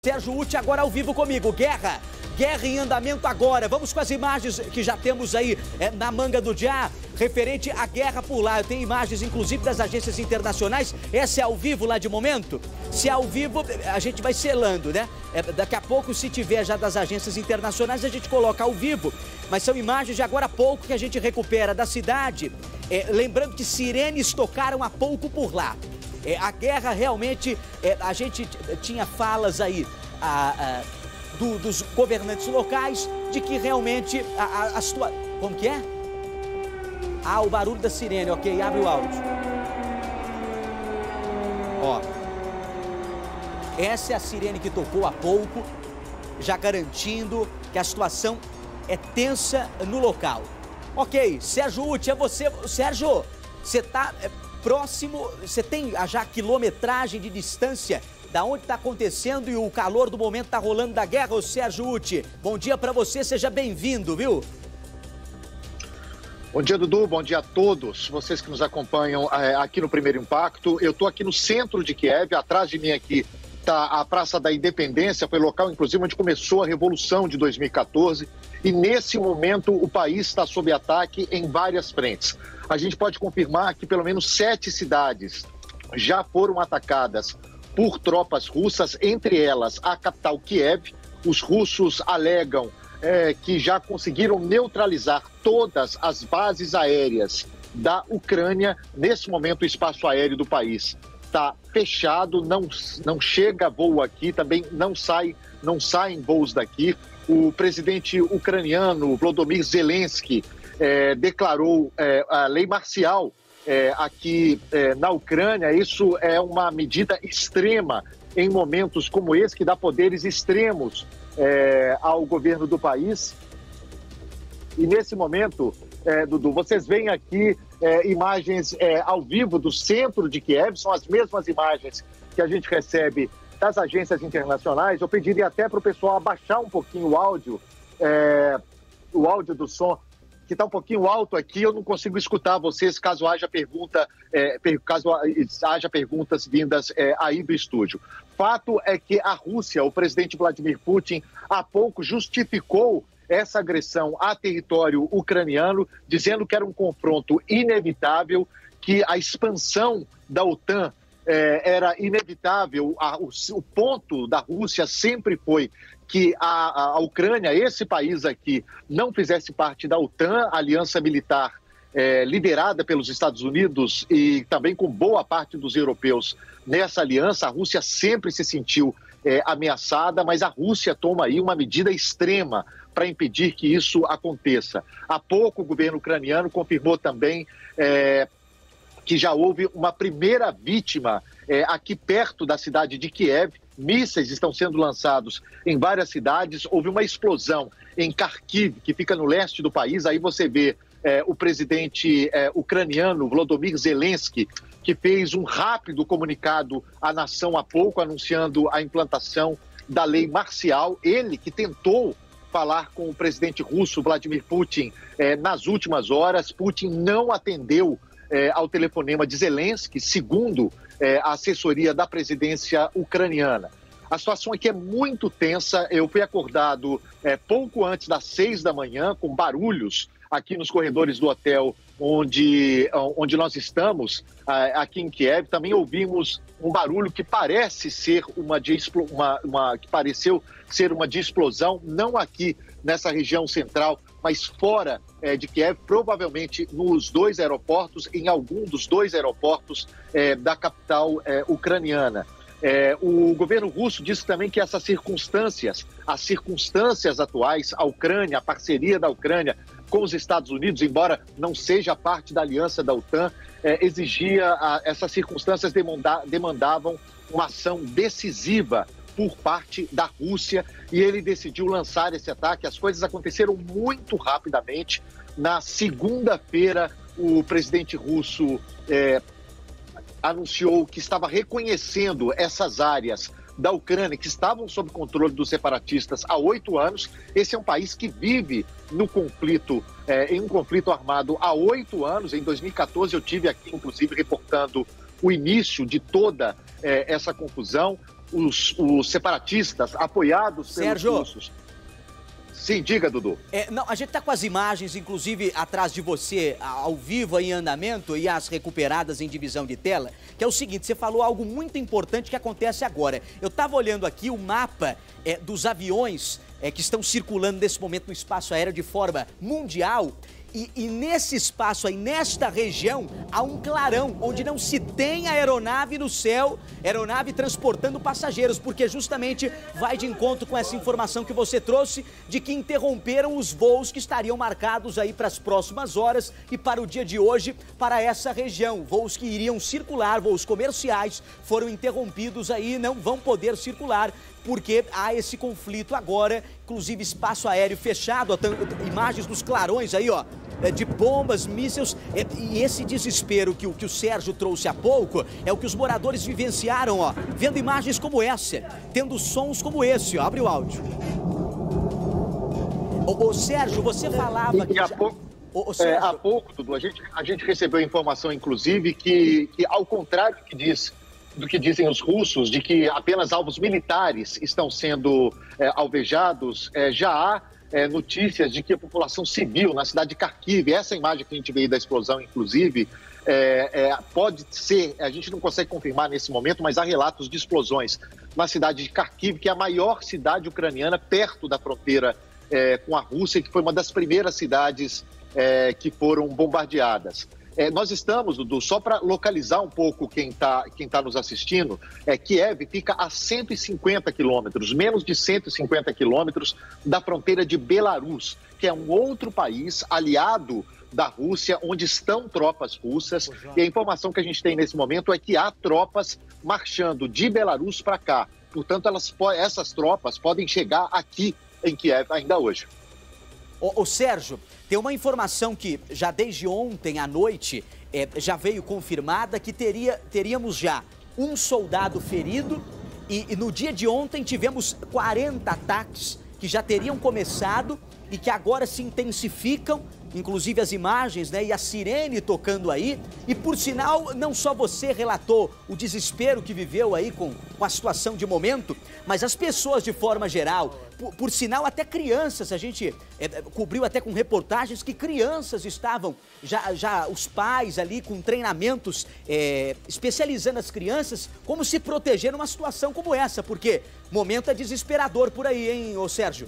Sérgio Uti agora ao vivo comigo. Guerra em andamento agora. Vamos com as imagens que já temos aí na manga do dia, referente à guerra por lá. Eu tenho imagens, inclusive, das agências internacionais. Essa é ao vivo lá de momento? Se é ao vivo, a gente vai selando, né? Daqui a pouco, se tiver já das agências internacionais, a gente coloca ao vivo. Mas são imagens de agora há pouco que a gente recupera da cidade. Lembrando que sirenes tocaram há pouco por lá. A guerra realmente, a gente tinha falas aí dos governantes locais de que realmente a situação... Como que é? Ah, o barulho da sirene, ok, abre o áudio. Ó, essa é a sirene que tocou há pouco, já garantindo que a situação é tensa no local. Ok, Sérgio Uti, é você. Sérgio, você está próximo, você tem já quilometragem de distância da onde está acontecendo e o calor do momento está rolando da guerra, ô Sérgio Uti. Bom dia para você, seja bem-vindo, viu? Bom dia, Dudu, bom dia a todos vocês que nos acompanham aqui no Primeiro Impacto. Eu estou aqui no centro de Kiev, atrás de mim aqui está a Praça da Independência, foi local, inclusive, onde começou a Revolução de 2014. E, nesse momento, o país está sob ataque em várias frentes. A gente pode confirmar que pelo menos 7 cidades já foram atacadas por tropas russas, entre elas a capital Kiev. Os russos alegam que já conseguiram neutralizar todas as bases aéreas da Ucrânia. Nesse momento, o espaço aéreo do país está fechado, não chega voo aqui, também não saem voos daqui. O presidente ucraniano, Volodymyr Zelensky, declarou a lei marcial aqui na Ucrânia. Isso é uma medida extrema em momentos como esse, que dá poderes extremos ao governo do país. E nesse momento, Dudu, vocês veem aqui imagens ao vivo do centro de Kiev, são as mesmas imagens que a gente recebe das agências internacionais. Eu pediria até para o pessoal abaixar um pouquinho o áudio do som, que está um pouquinho alto aqui, eu não consigo escutar vocês caso haja perguntas vindas aí do estúdio. Fato é que a Rússia, o presidente Vladimir Putin, há pouco justificou essa agressão a território ucraniano, dizendo que era um confronto inevitável, que a expansão da OTAN era inevitável. O ponto da Rússia sempre foi que a Ucrânia, esse país aqui, não fizesse parte da OTAN, aliança militar liderada pelos Estados Unidos e também com boa parte dos europeus nessa aliança. A Rússia sempre se sentiu ameaçada, mas a Rússia toma aí uma medida extrema para impedir que isso aconteça. Há pouco o governo ucraniano confirmou também que já houve uma primeira vítima aqui perto da cidade de Kiev. Mísseis estão sendo lançados em várias cidades. Houve uma explosão em Kharkiv, que fica no leste do país. Aí você vê o presidente ucraniano, Volodymyr Zelensky, que fez um rápido comunicado à nação há pouco, anunciando a implantação da lei marcial. Ele que tentou falar com o presidente russo, Vladimir Putin, nas últimas horas. Putin não atendeu ao telefonema de Zelensky, segundo a assessoria da presidência ucraniana. A situação aqui é muito tensa. Eu fui acordado pouco antes das 6 da manhã, com barulhos aqui nos corredores do hotel onde nós estamos, aqui em Kiev. Também ouvimos um barulho que parece ser que pareceu ser uma de explosão, não aqui nessa região central, mas fora de Kiev, provavelmente nos 2 aeroportos, em algum dos 2 aeroportos da capital ucraniana. O governo russo disse também que essas circunstâncias, as circunstâncias atuais, a Ucrânia, a parceria da Ucrânia com os Estados Unidos, embora não seja parte da aliança da OTAN, essas circunstâncias demandavam uma ação decisiva por parte da Rússia, e ele decidiu lançar esse ataque. As coisas aconteceram muito rapidamente. Na segunda-feira, o presidente russo anunciou que estava reconhecendo essas áreas da Ucrânia que estavam sob controle dos separatistas há 8 anos. Esse é um país que vive no conflito, em um conflito armado há 8 anos. Em 2014 eu tive aqui, inclusive, reportando o início de toda essa confusão. os separatistas apoiados pelos russos. Sim, diga, Dudu. Não, a gente está com as imagens, inclusive, atrás de você, ao vivo, em andamento, e as recuperadas em divisão de tela, que é o seguinte, você falou algo muito importante que acontece agora. Eu estava olhando aqui o mapa dos aviões que estão circulando nesse momento no espaço aéreo de forma mundial, e nesse espaço aí, nesta região, há um clarão, onde não se tem aeronave no céu, aeronave transportando passageiros, porque justamente vai de encontro com essa informação que você trouxe, de que interromperam os voos que estariam marcados aí para as próximas horas e para o dia de hoje, para essa região. Voos que iriam circular, voos comerciais, foram interrompidos aí, não vão poder circular, porque há esse conflito agora, inclusive espaço aéreo fechado, imagens dos clarões aí, ó, de bombas, mísseis, e esse desespero que o Sérgio trouxe há pouco, é o que os moradores vivenciaram, ó, vendo imagens como essa, tendo sons como esse, ó, abre o áudio. Ô Sérgio, você falava que... Há pouco, Dudu, a gente recebeu informação, inclusive, que ao contrário do que dizem os russos, de que apenas alvos militares estão sendo alvejados, já há notícias de que a população civil na cidade de Kharkiv, essa imagem que a gente veio da explosão, inclusive, pode ser, a gente não consegue confirmar nesse momento, mas há relatos de explosões na cidade de Kharkiv, que é a maior cidade ucraniana perto da fronteira com a Rússia, que foi uma das primeiras cidades que foram bombardeadas. Nós estamos, Dudu, só para localizar um pouco quem tá nos assistindo, Kiev fica a 150 quilômetros, menos de 150 quilômetros da fronteira de Belarus, que é um outro país aliado da Rússia, onde estão tropas russas. E a informação que a gente tem nesse momento é que há tropas marchando de Belarus para cá. Portanto, essas tropas podem chegar aqui em Kiev ainda hoje. Ô Sérgio, tem uma informação que já desde ontem à noite já veio confirmada que teríamos já um soldado ferido e no dia de ontem tivemos 40 ataques que já teriam começado e que agora se intensificam, inclusive as imagens, né, e a sirene tocando aí. E por sinal, não só você relatou o desespero que viveu aí com a situação de momento, mas as pessoas de forma geral, por sinal até crianças, a gente cobriu até com reportagens que crianças estavam, já os pais ali com treinamentos, especializando as crianças como se proteger numa situação como essa, porque momento é desesperador por aí, hein, ô Sérgio?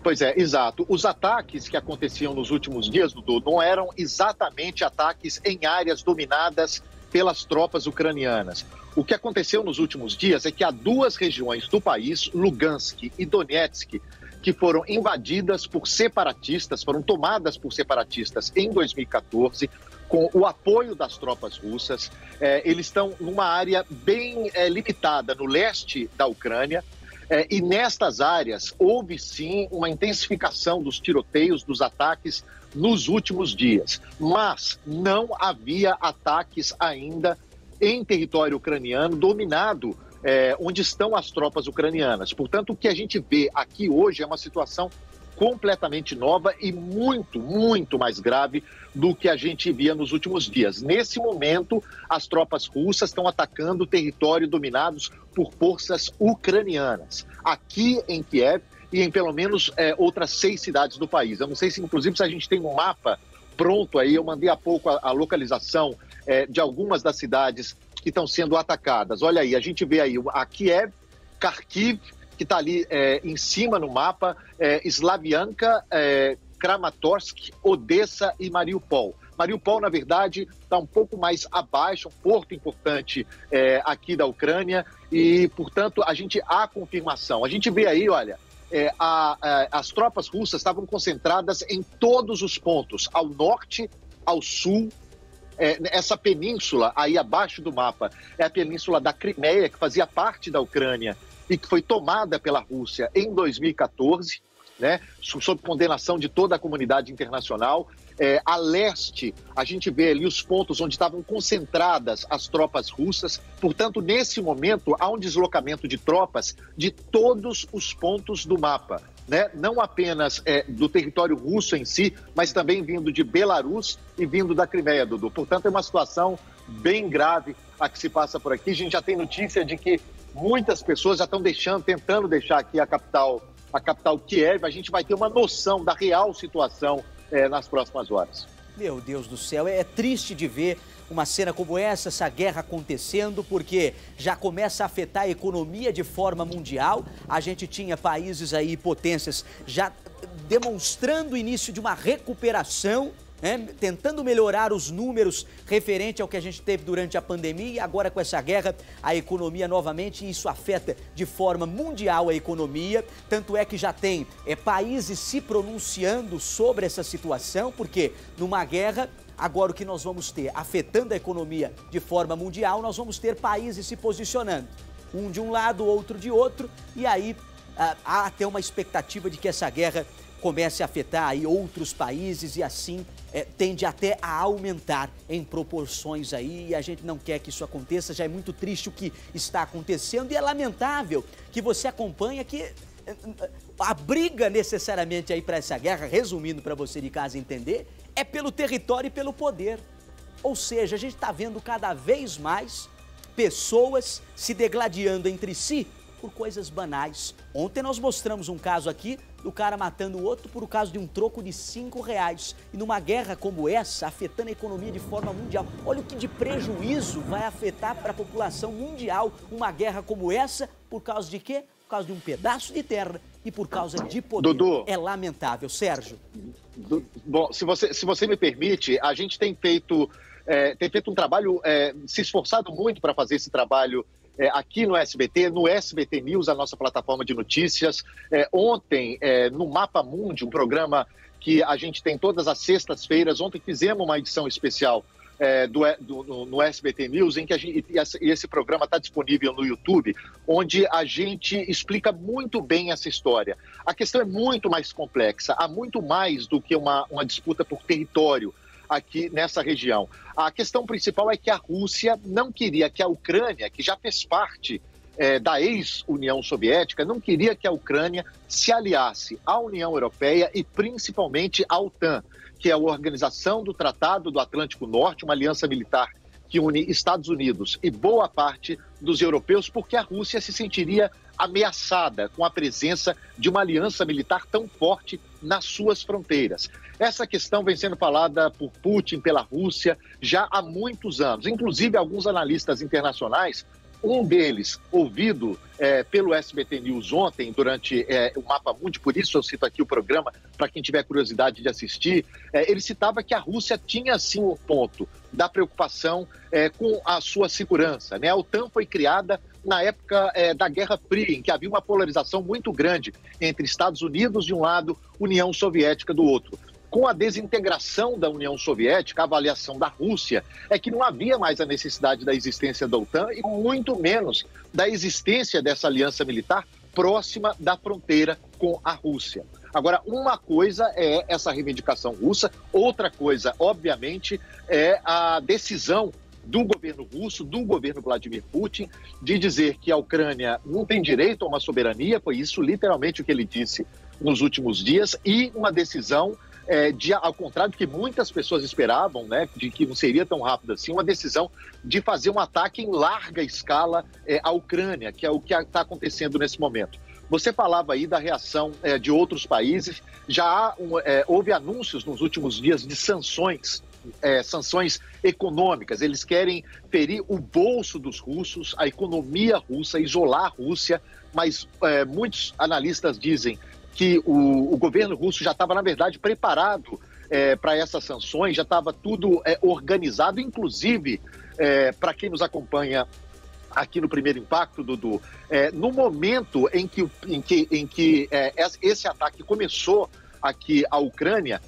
Pois é, exato. Os ataques que aconteciam nos últimos dias, Dudu, não eram exatamente ataques em áreas dominadas pelas tropas ucranianas. O que aconteceu nos últimos dias é que há duas regiões do país, Lugansk e Donetsk, que foram invadidas por separatistas, foram tomadas por separatistas em 2014, com o apoio das tropas russas. Eles estão numa área bem limitada no leste da Ucrânia. E nestas áreas houve sim uma intensificação dos tiroteios, dos ataques nos últimos dias, mas não havia ataques ainda em território ucraniano dominado, onde estão as tropas ucranianas. Portanto, o que a gente vê aqui hoje é uma situação completamente nova e muito, muito mais grave do que a gente via nos últimos dias. Nesse momento, as tropas russas estão atacando território dominados por forças ucranianas, aqui em Kiev e em pelo menos outras 6 cidades do país. Eu não sei se, inclusive, se a gente tem um mapa pronto aí, eu mandei há pouco a localização de algumas das cidades que estão sendo atacadas. Olha aí, a gente vê aí a Kiev, Kharkiv, que está ali em cima no mapa, Slavianka, Kramatorsk, Odessa e Mariupol. Mariupol, na verdade, está um pouco mais abaixo, um porto importante aqui da Ucrânia e, portanto, há confirmação. A gente vê aí, olha, as tropas russas estavam concentradas em todos os pontos, ao norte, ao sul. Essa península aí abaixo do mapa é a península da Crimeia, que fazia parte da Ucrânia e que foi tomada pela Rússia em 2014, né, sob condenação de toda a comunidade internacional. A leste, a gente vê ali os pontos onde estavam concentradas as tropas russas. Portanto, nesse momento, há um deslocamento de tropas de todos os pontos do mapa, né? Não apenas do território russo em si, mas também vindo de Belarus e vindo da Crimeia, Dudu. Portanto, é uma situação bem grave a que se passa por aqui. A gente já tem notícia de que muitas pessoas já estão tentando deixar aqui a capital Kiev. A gente vai ter uma noção da real situação nas próximas horas. Meu Deus do céu, é triste de ver uma cena como essa guerra acontecendo, porque já começa a afetar a economia de forma mundial. A gente tinha países aí, potências, já demonstrando o início de uma recuperação, né? Tentando melhorar os números referente ao que a gente teve durante a pandemia, e agora com essa guerra, a economia novamente, e isso afeta de forma mundial a economia. Tanto é que já tem países se pronunciando sobre essa situação, porque numa guerra, agora o que nós vamos ter afetando a economia de forma mundial, nós vamos ter países se posicionando, um de um lado, outro de outro, e aí há até uma expectativa de que essa guerra comece a afetar aí outros países, e assim tende até a aumentar em proporções aí, e a gente não quer que isso aconteça. Já é muito triste o que está acontecendo, e é lamentável que você acompanha que a briga necessariamente aí para essa guerra, resumindo para você de casa entender, é pelo território e pelo poder. Ou seja, a gente está vendo cada vez mais pessoas se degladiando entre si por coisas banais. Ontem nós mostramos um caso aqui do cara matando o outro por causa de um troco de R$5. E numa guerra como essa, afetando a economia de forma mundial, olha o que de prejuízo vai afetar para a população mundial uma guerra como essa, por causa de quê? Por causa de um pedaço de terra e por causa de poder. Dudu, é lamentável. Sérgio. Bom, se você me permite, a gente tem feito um trabalho, se esforçado muito para fazer esse trabalho aqui no SBT News, a nossa plataforma de notícias. Ontem, no Mapa Mundi, um programa que a gente tem todas as sextas-feiras, ontem fizemos uma edição especial no SBT News, em que esse programa está disponível no YouTube, onde a gente explica muito bem essa história. A questão é muito mais complexa, há muito mais do que uma disputa por território aqui nessa região. A questão principal é que a Rússia não queria que a Ucrânia, que já fez parte da ex-União Soviética, não queria que a Ucrânia se aliasse à União Europeia e principalmente à OTAN, que é a Organização do Tratado do Atlântico Norte, uma aliança militar que une Estados Unidos e boa parte dos europeus, porque a Rússia se sentiria ameaçada com a presença de uma aliança militar tão forte nas suas fronteiras. Essa questão vem sendo falada por Putin, pela Rússia, já há muitos anos. Inclusive, alguns analistas internacionais, um deles ouvido pelo SBT News ontem, durante o Mapa Mundi, por isso eu cito aqui o programa, para quem tiver curiosidade de assistir, ele citava que a Rússia tinha, sim, um ponto da preocupação com a sua segurança, né? A OTAN foi criada na época da Guerra Fria, em que havia uma polarização muito grande entre Estados Unidos de um lado, União Soviética do outro. Com a desintegração da União Soviética, a avaliação da Rússia é que não havia mais a necessidade da existência da OTAN e muito menos da existência dessa aliança militar próxima da fronteira com a Rússia. Agora, uma coisa é essa reivindicação russa, outra coisa, obviamente, é a decisão do governo russo, do governo Vladimir Putin, de dizer que a Ucrânia não tem direito a uma soberania, foi isso literalmente o que ele disse nos últimos dias, e uma decisão ao contrário do que muitas pessoas esperavam, né, de que não seria tão rápido assim, uma decisão de fazer um ataque em larga escala à Ucrânia, que é o que está acontecendo nesse momento. Você falava aí da reação de outros países, já houve anúncios nos últimos dias de sanções econômicas. Eles querem ferir o bolso dos russos, a economia russa, isolar a Rússia, mas muitos analistas dizem que o governo russo já estava, na verdade, preparado para essas sanções, já estava tudo organizado, inclusive, para quem nos acompanha aqui no Primeiro Impacto, Dudu, no momento em que esse ataque começou aqui à Ucrânia,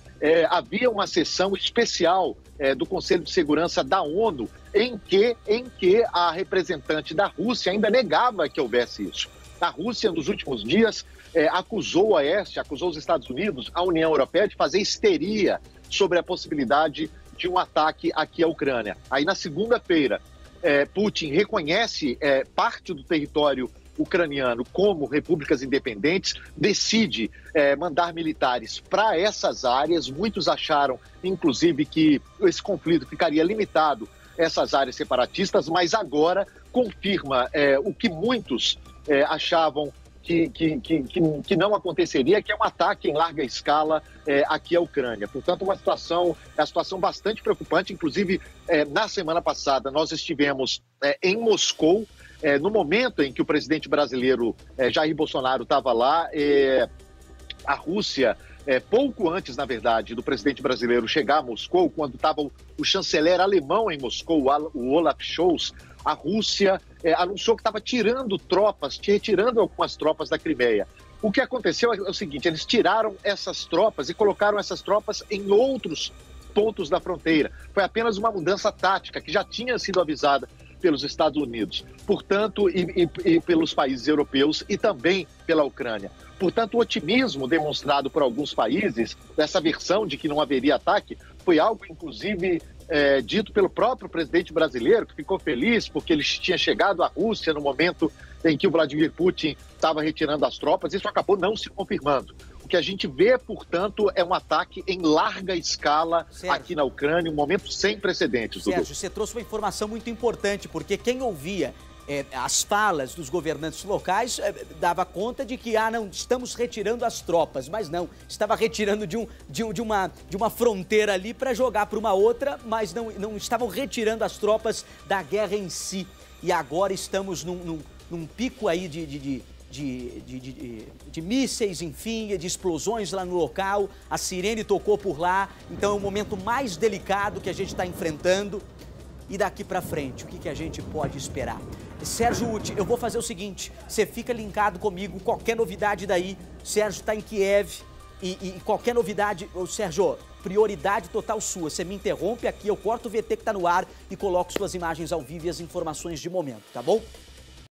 havia uma sessão especial do Conselho de Segurança da ONU em que a representante da Rússia ainda negava que houvesse isso. A Rússia, nos últimos dias, acusou os Estados Unidos, a União Europeia, de fazer histeria sobre a possibilidade de um ataque aqui à Ucrânia. Aí, na segunda-feira, Putin reconhece parte do território ucraniano como repúblicas independentes, decide mandar militares para essas áreas. Muitos acharam, inclusive, que esse conflito ficaria limitado essas áreas separatistas, mas agora confirma o que muitos achavam que não aconteceria, que é um ataque em larga escala aqui à Ucrânia. Portanto, uma situação bastante preocupante. Inclusive, na semana passada, nós estivemos em Moscou, no momento em que o presidente brasileiro Jair Bolsonaro estava lá. A Rússia, pouco antes, na verdade, do presidente brasileiro chegar a Moscou, quando estava o chanceler alemão em Moscou, o Olaf Scholz, a Rússia anunciou que estava retirando algumas tropas da Crimeia. O que aconteceu é o seguinte: eles tiraram essas tropas e colocaram essas tropas em outros pontos da fronteira. Foi apenas uma mudança tática que já tinha sido avisada pelos Estados Unidos, portanto, e pelos países europeus e também pela Ucrânia. Portanto, o otimismo demonstrado por alguns países, dessa versão de que não haveria ataque, foi algo, inclusive, dito pelo próprio presidente brasileiro, que ficou feliz porque ele tinha chegado à Rússia no momento em que o Vladimir Putin estava retirando as tropas. Isso acabou não se confirmando. O que a gente vê, portanto, é um ataque em larga escala aqui na Ucrânia, um momento sem precedentes. Sérgio, você trouxe uma informação muito importante, porque quem ouvia as falas dos governantes locais dava conta de que, não, estamos retirando as tropas, mas não, estava retirando de uma fronteira ali para jogar para uma outra, mas não estavam retirando as tropas da guerra em si. E agora estamos num pico aí de mísseis, enfim, de explosões lá no local, a sirene tocou por lá, então é o momento mais delicado que a gente está enfrentando. E daqui para frente, o que a gente pode esperar? Sérgio Uti, eu vou fazer o seguinte, você fica linkado comigo, qualquer novidade daí, Sérgio está em Kiev e qualquer novidade, Sérgio, prioridade total sua, você me interrompe aqui, eu corto o VT que está no ar e coloco suas imagens ao vivo e as informações de momento, tá bom?